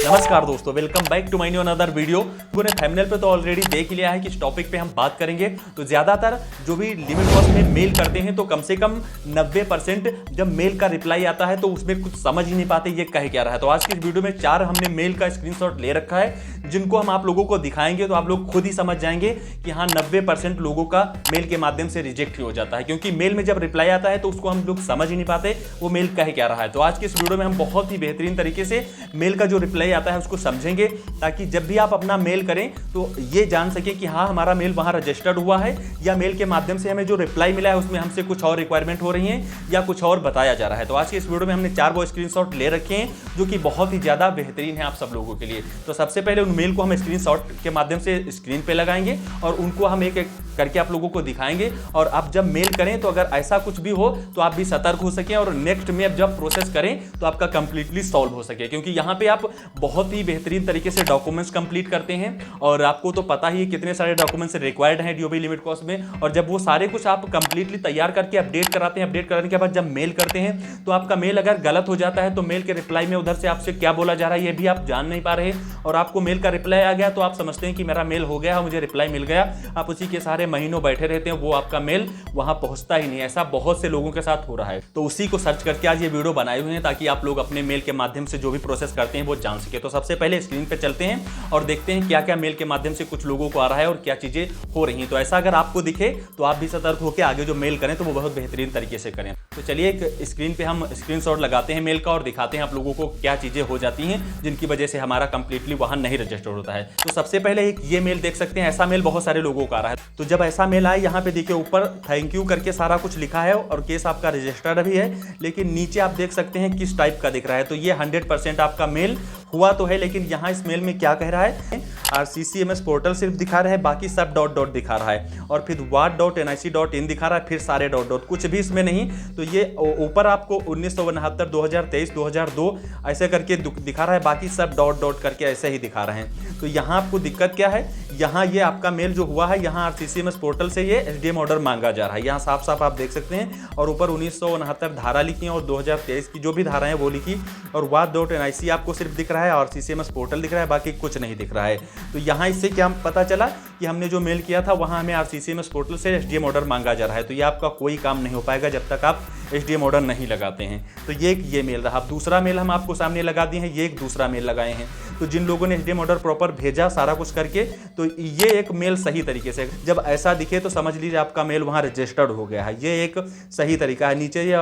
नमस्कार दोस्तों, welcome back to my new another video. लोगों ने थंबनेल पे तो ऑलरेडी देख लिया है कि इस टॉपिक पे हम बात करेंगे। तो ज्यादातर जो भी लिमिट कॉस्ट में मेल करते हैं तो कम से कम 90% जब मेल का रिप्लाई आता है तो उसमें कुछ समझ ही नहीं पाते ये कह क्या रहा है। तो आज की इस वीडियो में 4 हमने मेल का स्क्रीनशॉट ले रखा है जिनको हम आप लोगों को दिखाएंगे तो आप लोग खुद ही समझ जाएंगे कि हाँ 90% लोगों का मेल के माध्यम से रिजेक्ट ही हो जाता है, क्योंकि मेल में जब रिप्लाई आता है तो उसको हम लोग समझ ही नहीं पाते वो मेल कह क्या रहा है। तो आज की इस वीडियो में हम बहुत ही बेहतरीन तरीके से मेल का जो रिप्लाई आता है उसको समझेंगे, ताकि जब भी आप अपना मेल करें तो ये जान सके कि हाँ हमारा मेल वहां रजिस्टर्ड हुआ है या मेल के माध्यम से हमें जो रिप्लाई मिला है उसमें हमसे कुछ और रिक्वायरमेंट हो रही है या कुछ और बताया जा रहा है। तो आज की इस वीडियो में हमने 4 वो स्क्रीनशॉट ले रखे हैं जो कि बहुत ही ज्यादा बेहतरीन है आप सब लोगों के लिए। तो सबसे पहले उन मेल को हम स्क्रीनशॉट के माध्यम से स्क्रीन पे लगाएंगे और उनको हम एक एक करके आप लोगों को दिखाएंगे। और आप जब मेल करें तो अगर ऐसा कुछ भी हो तो आप भी सतर्क हो सकें और नेक्स्ट में अब जब प्रोसेस करें तो आपका कंप्लीटली सॉल्व हो सके, क्योंकि यहाँ पे आप बहुत ही बेहतरीन तरीके से डॉक्यूमेंट्स कंप्लीट करते हैं और आपको तो पता ही है कितने सारे डॉक्यूमेंट्स रिक्वायर्ड हैं डीओबी लिमिट कॉस्ट में। और जब वो सारे कुछ आप कंप्लीटली तैयार करके अपडेट कराते हैं, अपडेट कराने के बाद जब मेल करते हैं तो आपका मेल अगर गलत हो जाता है तो मेल के रिप्लाई में उधर से आपसे क्या बोला जा रहा है ये भी आप जान नहीं पा रहे और आपको मेल का रिप्लाई आ गया तो आप समझते हैं कि मेरा मेल हो गया, मुझे रिप्लाई मिल गया। आप उसी के सारे महीनों बैठे रहते हैं, वो आपका मेल वहां पहुंचता ही नहीं। ऐसा बहुत से लोगों के साथ हो रहा है। तो उसी को सर्च करके आज ये वीडियो बनाए हुए हैं ताकि आप लोग अपने मेल के माध्यम से जो भी प्रोसेस करते हैं वो जान सके। तो सबसे पहले स्क्रीन पे चलते हैं और देखते हैं क्या क्या मेल के माध्यम से कुछ लोगों को आ रहा है और क्या चीजें हो रही हैं। तो ऐसा अगर आपको दिखे तो आप भी सतर्क होकर आगे जो मेल करें तो वो बहुत बेहतरीन तरीके से करें। तो चलिए एक स्क्रीन पे हम स्क्रीनशॉट लगाते हैं मेल का और दिखाते हैं आप लोगों को क्या चीजें हो जाती हैं जिनकी वजह से हमारा कंप्लीटली वहां नहीं रजिस्टर होता है। तो सबसे पहले एक ये मेल देख सकते हैं, ऐसा मेल बहुत सारे लोगों का आ रहा है। तो जब ऐसा मेल आए यहाँ पे देखिए ऊपर थैंक यू करके सारा कुछ लिखा है और केस आपका रजिस्टर्ड भी है, लेकिन नीचे आप देख सकते हैं किस टाइप का दिख रहा है। तो ये 100% आपका मेल हुआ तो है, लेकिन यहाँ इस मेल में क्या कह रहा है, RCCMS पोर्टल सिर्फ दिखा रहा है, बाकी सब डॉट डॉट दिखा रहा है और फिर wat.nic.in दिखा रहा है, फिर सारे डॉट डॉट, कुछ भी इसमें नहीं। तो ये ऊपर आपको 1969, 2023, 2002 ऐसे करके दिखा रहा है, बाकी सब डॉट डॉट करके ऐसे ही दिखा रहे हैं। तो यहाँ आपको दिक्कत क्या है, यहाँ ये आपका मेल जो हुआ है यहाँ RCCMS पोर्टल से ये SDM ऑर्डर मांगा जा रहा है, यहाँ साफ साफ आप देख सकते हैं। और ऊपर 1969 धारा लिखी है और 2023 की जो भी धारा है वो लिखी और wat.nic आपको सिर्फ दिख रहा है और RCCMS पोर्टल दिख रहा है, बाकी कुछ नहीं दिख रहा है। तो यहाँ इससे क्या पता चला कि हमने जो मेल किया था वहाँ हमें RCCMS पोर्टल से SDM ऑर्डर मांगा जा रहा है। तो ये आपका कोई काम नहीं हो पाएगा जब तक आप SDM ऑर्डर नहीं लगाते हैं। तो ये मेल रहा। दूसरा मेल हम आपको सामने लगा दिए हैं, ये एक दूसरा मेल लगाए हैं। तो जिन लोगों ने SDM ऑर्डर प्रॉपर भेजा सारा कुछ करके, तो ये एक मेल सही तरीके से जब ऐसा दिखे तो समझ लीजिए आपका मेल वहाँ रजिस्टर्ड हो गया है। ये एक सही तरीका है। नीचे ये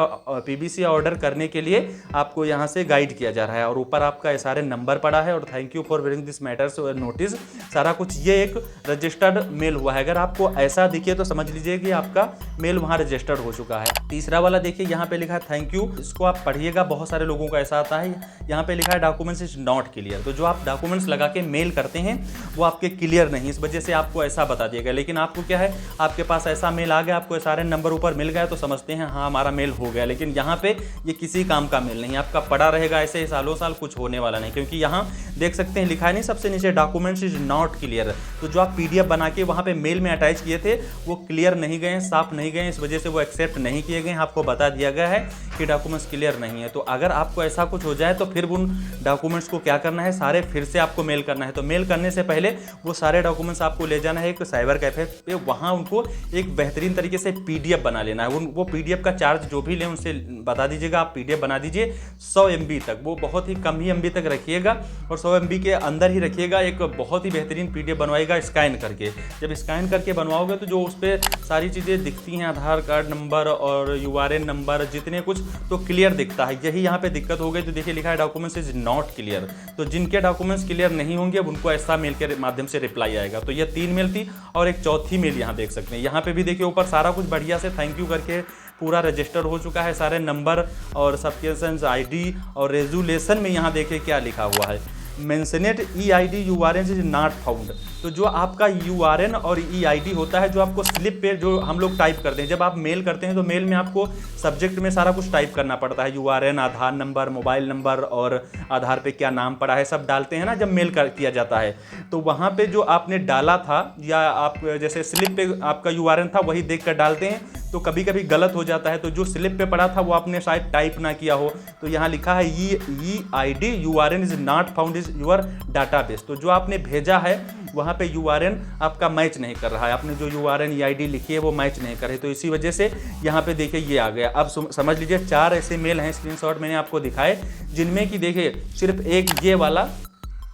PBC ऑर्डर करने के लिए आपको यहाँ से गाइड किया जा रहा है और ऊपर आपका सारे नंबर पड़ा है और thank you for wearing this matters notice सारा कुछ। ये एक रजिस्टर्ड मेल हुआ है। अगर आपको ऐसा दिखे तो समझ लीजिए कि आपका मेल वहाँ रजिस्टर्ड हो चुका है। तीसरा वाला देखिए यहाँ पे लिखा है थैंक यू, इसको आप पढ़िएगा, बहुत सारे लोगों का ऐसा आता है। यहाँ पे लिखा है डॉक्यूमेंट्स इज नॉट क्लियर। तो जो आप डॉक्यूमेंट्स लगा के मेल करते हैं वो आपके क्लियर नहीं, इस वजह से आपको ऐसा बता दिया गया। लेकिन आपको क्या है, आपके पास ऐसा मेल आ गया, आपको सारे नंबर ऊपर मिल गया तो समझते हैं हाँ हमारा मेल हो गया। लेकिन यहाँ पे ये किसी काम का मेल नहीं, आपका पड़ा रहेगा ऐसे ही सालों साल, कुछ होने वाला नहीं। क्योंकि यहाँ देख सकते हैं लिखा है नहीं सबसे नीचे डॉक्यूमेंट्स इज नॉट क्लियर। तो जो आप PDF बना के वहाँ पे मेल में अटैच किए थे वो क्लियर नहीं गए, साफ नहीं गए, इस वजह से वो एक्सेप्ट नहीं किए गए। आपको बता दिया गया है कि डॉक्यूमेंट्स क्लियर नहीं है। तो अगर आपको ऐसा कुछ हो जाए तो फिर उन डॉक्यूमेंट्स को क्या करना है, सारे फिर से आपको मेल करना है। तो मेल करने से पहले वो सारे डॉक्यूमेंट्स आपको ले जाना है एक साइबर कैफे पे, वहाँ उनको एक बेहतरीन तरीके से PDF बना लेना है। वो PDF का चार्ज जो भी लें उनसे बता दीजिएगा, आप PDF बना दीजिए 100 MB तक, वो बहुत ही कम ही MB तक रखिएगा और 100 MB के अंदर ही रखिएगा। एक बहुत ही बेहतरीन PDF बनवाएगा स्कैन करके। जब स्कैन करके बनवाओगे तो जो उस पर सारी चीज़ें दिखती हैं, आधार कार्ड नंबर और URN नंबर जितने कुछ, तो क्लियर दिखता है। यही यहाँ पे दिक्कत हो गई। तो देखिए लिखा है डॉक्यूमेंट्स इज नॉट क्लियर। तो जिनके डॉक्यूमेंट्स क्लियर नहीं होंगे अब उनको ऐसा मेल के माध्यम से रिप्लाई आएगा। तो ये 3 मेल थी और एक चौथी मेल यहाँ देख सकते हैं। यहाँ पे भी देखिए ऊपर सारा कुछ बढ़िया से थैंक यू करके पूरा रजिस्टर हो चुका है, सारे नंबर और सब्सक्रिप्शन ID और रेजुलेशन में यहाँ देखिए क्या लिखा हुआ है, मेंशनेट EID URN is not found. तो जो आपका URN और EID होता है जो आपको स्लिप पे जो हम लोग टाइप करते हैं, जब आप मेल करते हैं तो मेल में आपको सब्जेक्ट में सारा कुछ टाइप करना पड़ता है, URN, आधार नंबर, मोबाइल नंबर और आधार पे क्या नाम पड़ा है सब डालते हैं ना जब मेल किया जाता है। तो वहाँ पे जो आपने डाला था या आप जैसे स्लिप पे आपका URN था वही देख कर डालते हैं, तो कभी कभी गलत हो जाता है। तो जो स्लिप पे पड़ा था वो आपने शायद टाइप ना किया हो, तो यहाँ लिखा है EID URN is not found is your database. तो जो आपने भेजा है वहाँ पे URN आपका मैच नहीं कर रहा है, आपने जो URN EID लिखी है वो मैच नहीं कर रही, तो इसी वजह से यहाँ पे देखिए ये आ गया। अब समझ लीजिए 4 ऐसे मेल हैं, स्क्रीनशॉट मैंने आपको दिखाए, जिनमें कि देखिए सिर्फ एक ये वाला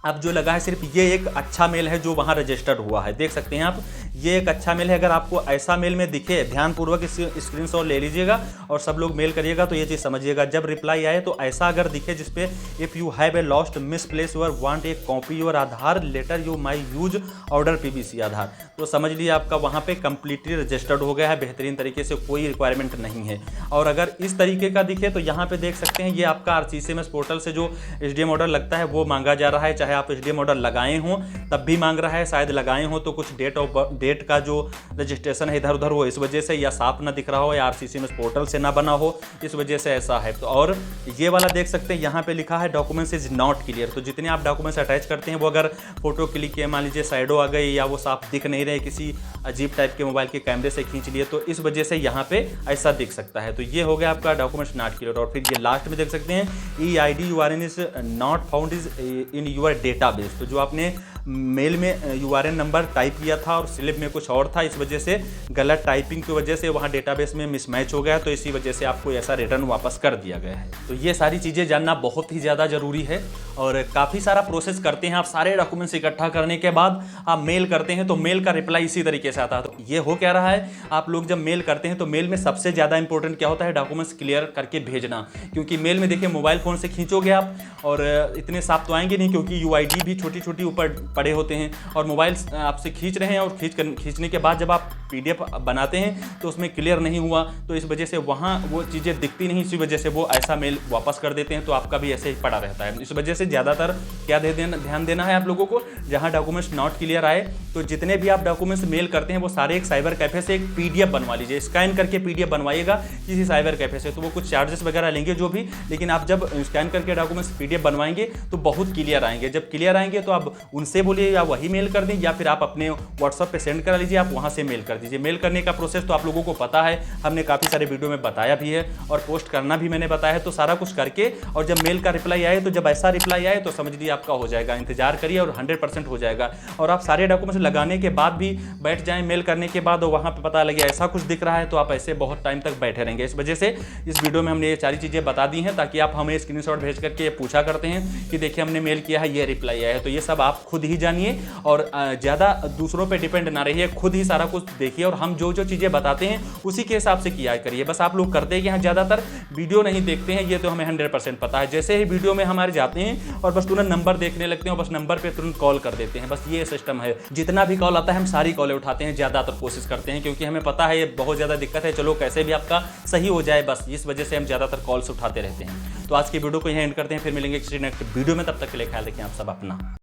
अब जो लगा है, सिर्फ ये एक अच्छा मेल है जो वहाँ रजिस्टर्ड हुआ है, देख सकते हैं आप, ये एक अच्छा मेल है। अगर आपको ऐसा मेल में दिखे, ध्यानपूर्वक इस स्क्रीनशॉट ले लीजिएगा और सब लोग मेल करिएगा तो ये चीज़ समझिएगा। जब रिप्लाई आए तो ऐसा अगर दिखे जिसपे if you have a lost miss place your want a copy your Aadhaar letter you may use order PBC Aadhaar, तो समझ लीजिए आपका वहाँ पे कंप्लीटली रजिस्टर्ड हो गया है, बेहतरीन तरीके से, कोई रिक्वायरमेंट नहीं है। और अगर इस तरीके का दिखे तो यहाँ पे देख सकते हैं ये आपका RCCMS पोर्टल से जो SDM ऑर्डर लगता है वो मांगा जा रहा है, चाहे आप SDM ऑर्डर लगाए हों तब भी मांग रहा है, शायद लगाए हों तो कुछ डेट का जो रजिस्ट्रेशन है इधर उधर वो इस वजह से, या साफ ना दिख रहा हो, या RCCMS पोर्टल से ना बना हो, इस वजह से ऐसा है। तो और ये वाला देख सकते हैं यहाँ पे लिखा है डॉक्यूमेंट्स इज नॉट क्लियर, तो जितने आप डॉक्यूमेंट्स अटैच करते हैं वो अगर फोटो क्लिक किए, मान लीजिए साइडो आ गई या वो साफ दिख नहीं रहे, किसी अजीब टाइप के मोबाइल के कैमरे से खींच लिए, तो इस वजह से यहाँ पे ऐसा दिख सकता है। तो ये हो गया आपका डॉक्यूमेंट्स नॉट क्लियर। और फिर ये लास्ट में देख सकते हैं EID URN is not found is in your database, तो जो आपने मेल में URN नंबर टाइप किया था और स्लिप में कुछ और था, इस वजह से गलत टाइपिंग की वजह से वहाँ डेटाबेस में मिसमैच हो गया, तो इसी वजह से आपको ऐसा रिटर्न वापस कर दिया गया है। तो ये सारी चीज़ें जानना बहुत ही ज़्यादा ज़रूरी है और काफ़ी सारा प्रोसेस करते हैं आप, सारे डॉक्यूमेंट्स इकट्ठा करने के बाद आप मेल करते हैं तो मेल का रिप्लाई इसी तरीके से आता है। तो ये हो क्या रहा है, आप लोग जब मेल करते हैं तो मेल में सबसे ज़्यादा इंपॉर्टेंट क्या होता है, डॉक्यूमेंट्स क्लियर करके भेजना, क्योंकि मेल में देखिए मोबाइल फ़ोन से खींचोगे आप और इतने साफ तो आएंगे नहीं, क्योंकि UID भी छोटी छोटी ऊपर पड़े होते हैं और मोबाइल आपसे खींच रहे हैं और खींचने के बाद जब आप PDF बनाते हैं तो उसमें क्लियर नहीं हुआ, तो इस वजह से वहाँ वो चीज़ें दिखती नहीं, इसी वजह से वो ऐसा मेल वापस कर देते हैं, तो आपका भी ऐसे ही पड़ा रहता है। इस वजह से ज़्यादातर क्या ध्यान देना है आप लोगों को, जहाँ डॉक्यूमेंट्स नॉट क्लियर आए तो जितने भी आप डॉक्यूमेंट्स मेल करते हैं वो सारे एक साइबर कैफे से एक PDF बनवा लीजिए, स्कैन करके PDF बनवाइएगा किसी साइबर कैफे से, तो वो कुछ चार्जेस वगैरह लेंगे जो भी, लेकिन आप जब स्कैन करके डॉक्यूमेंट्स PDF बनवाएंगे तो बहुत क्लियर आएंगे। जब क्लियर आएंगे तो आप उनसे बोलिए या वही मेल कर दें, या फिर आप अपने WhatsApp पे सेंड करा लीजिए, आप वहाँ से मेल कर दीजिए। मेल करने का प्रोसेस तो आप लोगों को पता है, हमने काफ़ी सारे वीडियो में बताया भी है और पोस्ट करना भी मैंने बताया है, तो सारा कुछ करके और जब मेल का रिप्लाई आए तो जब ऐसा रिप्लाई आए तो समझ लीजिए आपका हो जाएगा, इंतजार करिए और 100% हो जाएगा। और आप सारे डॉक्यूमेंट्स लगाने के बाद भी बैठ जाएं मेल करने के बाद और वहाँ पे पता लगे ऐसा कुछ दिख रहा है तो आप ऐसे बहुत टाइम तक बैठे रहेंगे। इस वजह से इस वीडियो में हमने ये सारी चीज़ें बता दी हैं ताकि आप हमें स्क्रीनशॉट भेज करके पूछा करते हैं कि देखिए हमने मेल किया है, ये रिप्लाई आया है, तो ये सब आप खुद ही जानिए और ज़्यादा दूसरों पे डिपेंड ना रहिए, खुद ही सारा कुछ देखिए और हम जो जो चीज़ें बताते हैं उसी के हिसाब से किया करिए। बस आप लोग करते हैं कि यहाँ ज़्यादातर वीडियो नहीं देखते हैं, ये तो हमें 100% पता है। जैसे ही वीडियो में हमारे जाते हैं और बस तुरंत नंबर देखने लगते हैं और बस नंबर पे तुरंत कॉल कर देते हैं, बस ये सिस्टम है। जितना भी कॉल आता है हम सारी कॉलें उठाते हैं, ज़्यादातर कोशिश करते हैं, क्योंकि हमें पता है ये बहुत ज़्यादा दिक्कत है, चलो कैसे भी आपका सही हो जाए, बस इस वजह से हम ज़्यादातर कॉल्स उठाते रहते हैं। तो आज की वीडियो को यहाँ एंड करते हैं, फिर मिलेंगे किसी नेक्स्ट वीडियो में, तब तक के लिए ख्याल रखें आप सब अपना।